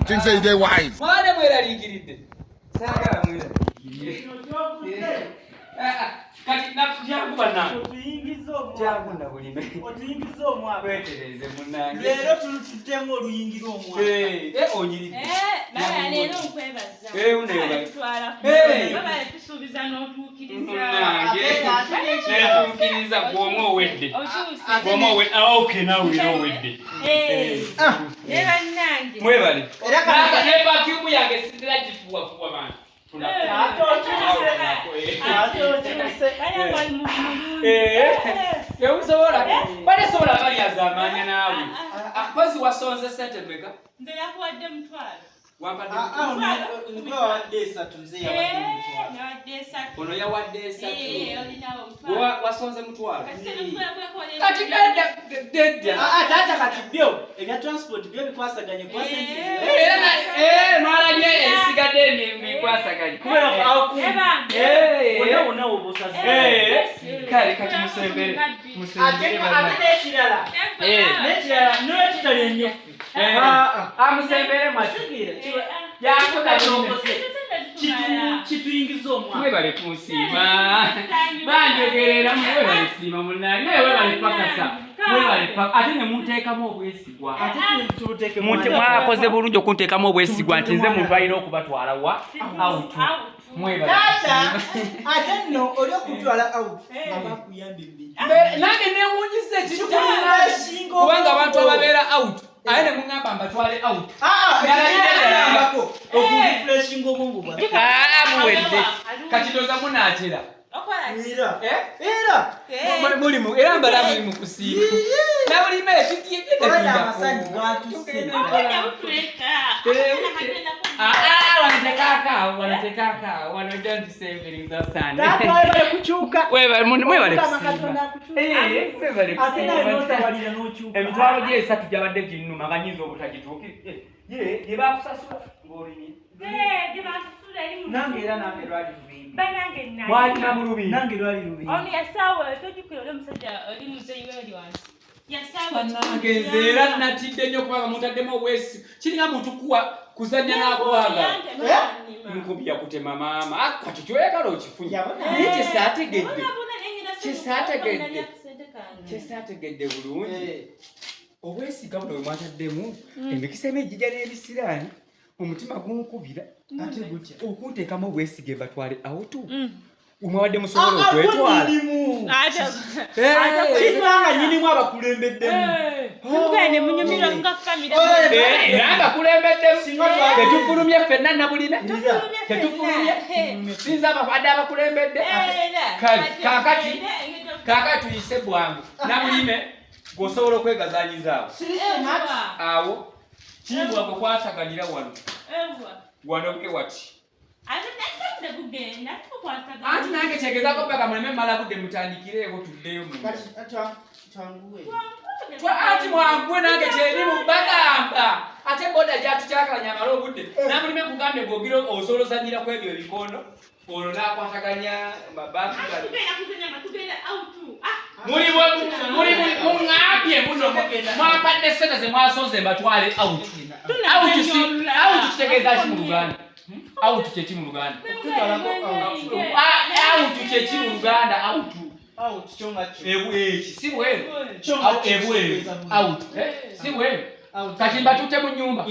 Think say they wise. Mwana mwera ligiride. Sagala mwera ligiride. Kati nakujakuba na. Otuyingizo omwa. Jakunda bulime. Otuyingizo omwa. Kwetereze munange. Lero tulututemo oluyingiro omwa. Onyiride. Baba lero nkwebaza. Uneba. Baba tusubiza n'otuukiriza. N'otuukiriza gw'omwo owedde. Gw'omwo owedde. Okay, now we know wedde. Eba nange. Mwebale. Era ne vacuum yange sidira gifuwafuwa bana. Yausobola. Bale sobola bali azamanya nawe. Akozi wasonze sente beka. Nze yakuwadde mutwalo. Wampadde Ndio wadde 3 mzee yawadde mutwalo. Yawadde 3. Ono yawadde 3. Olinawo mutwalo. Wasonze mutwalo. Kati Dedda. Taata kati byo ebya transport byo bikwasaganye kwa sente. Mwalabye ebisigadde bikwasaganye. Kubera awo. Ona obusaze. Kale kati musembere. Musembere bana. Ate ekirala. N'ekirala n'ekitali ennyo. Amusembere mwasigire. Yakola n'okose. Kituyingiza omwa. Mwebale kunsiima. Banjogerera mwebale siima munange. Mwebale pakasa. Mwebale pakasa. Ate ne munteekamu obwesigwa. Ate tuteekemu. Mwakoze bulungi okunteekamu obwesigwa nti nze muntu alina okubatwala wa out. Mwebale. Taata ate nno oli okutwala out. Abakuyambe mbi. Nange newunyise ekitulina kubanga abantu ababeera out. Aye ne mungamba mbatwale out. Okurefreshing obwongo bwa. Muwedde. Kati ndoza munaatera. Era. Mulimu era mbala mulimu kusiima. Na bulime Oya amasanyi bwatusema. Wanatekaka. Don't say very good son. Taata webale kuchuka. Mwebale Katonda kuchuka. Walira n'okyuka. Emitwalo gye 3 gyabadde ginnuma ganyiza obutagituukire. Ye bakusasula ng'olimi. Nange era nange lwali lubimbi. Banange nange. Mwalina mu lubimbi. Nange lwali lubimbi. Ono yasawa tojukira oli musajja oli muzeyi wali wansi. Yasawa Nange era natidde nnyo kubanga mutaddemu obwesi. Kiringa muntu kuzannya n'akwaga. Nkubya kutema mama. Kati kyoyagala okifunye. Kyesaategedde bulungi. Obwesiga buno bwemwataddemu emikisa emijjija n'ebisiraani omutima gunkubira ate gutya okunteekamu obwesige batwale awutu umwawadde musobola okwetwala Kibanga nyinimu abakulembeddemu. Mugende munyumira nga kamera. Era bakulembeddemu tetufulumye ffenna nabulime tetufulumye sinza abadde abakulembedde kale kaakati tuyise bwangu nabulime gwosobola okwegazanyizaawo awo kimbwago kwataganira wano bwe wati anti nange kyegezako mpaka muleme mala budde mutandikireewo tuddeyo anti mwanguwe nange kyerimu bagamba ate boda gyatukyakanya amala obudde namulime kugambye gogire osobola osanyira ku ebyo ebikondo olwo n'akwataganya mabafu muŋŋambye muno mwampadde sente ze mwasonze mbatwale out kitegeeza ki mu Luganda? Out kyeki mu Luganda? Out kyeki mu Luganda? Out si bweru out si bweru kati mbatute mu nnyumba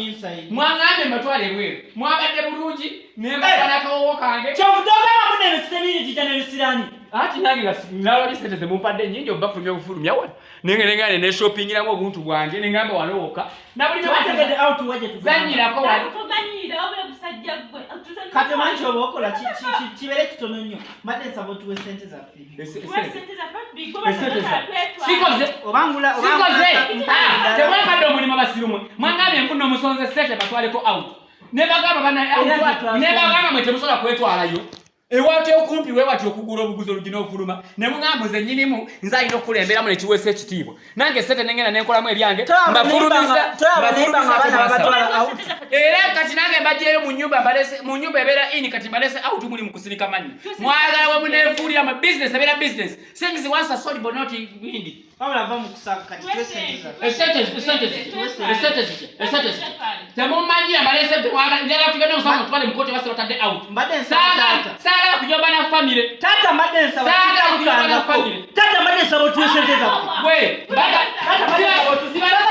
mwaŋŋambye mbatwale ebweru mwabadde bulungi nembakana akawowo kange kyobudogaba munene kisebiri jija n'ebisirani ati nange nalabye sente ze mumpadde nnyingi obafulumya obufulumya wano nengene neshopingiramu obuntu bwange nengamba wano wokka nabulibategede out waje zanyirako wano kati manchi obokola kibere kitono nnyo madde nsaba otuwe sente zaffe sikoze tewakadde omulimu abasirumwe mwangambye mpuno omusonze sente batwaleko out nebagamba mwe temusobola kwetwalayo ewati okumpi wewati okugula obuguzi olugina okufuluma ne muŋambuze nnyinimu nze alina okukulemberamu nekiweesa ekitiibwa nange sente nengenda nenkolamu ebyange mbafulumiza era kati nange mbagyeyo mu nyumba ebeera ini kati mbalese out muli mu kusirika manyi mwagala wamu nefuulira mu business ebeera business things once are sold but not windy Wabula va mu kusaka kati tuwe sente ziki. Temumanyi amalese twala njala tugenda kusanga twale mkote basi batadde out. Mbadde nsaba Sala kujomba na family. Taata mbadde nsaba Sala kujomba na family. Taata mbadde nsaba tuwe sente zako. We, tata mbadde nsaba tuwe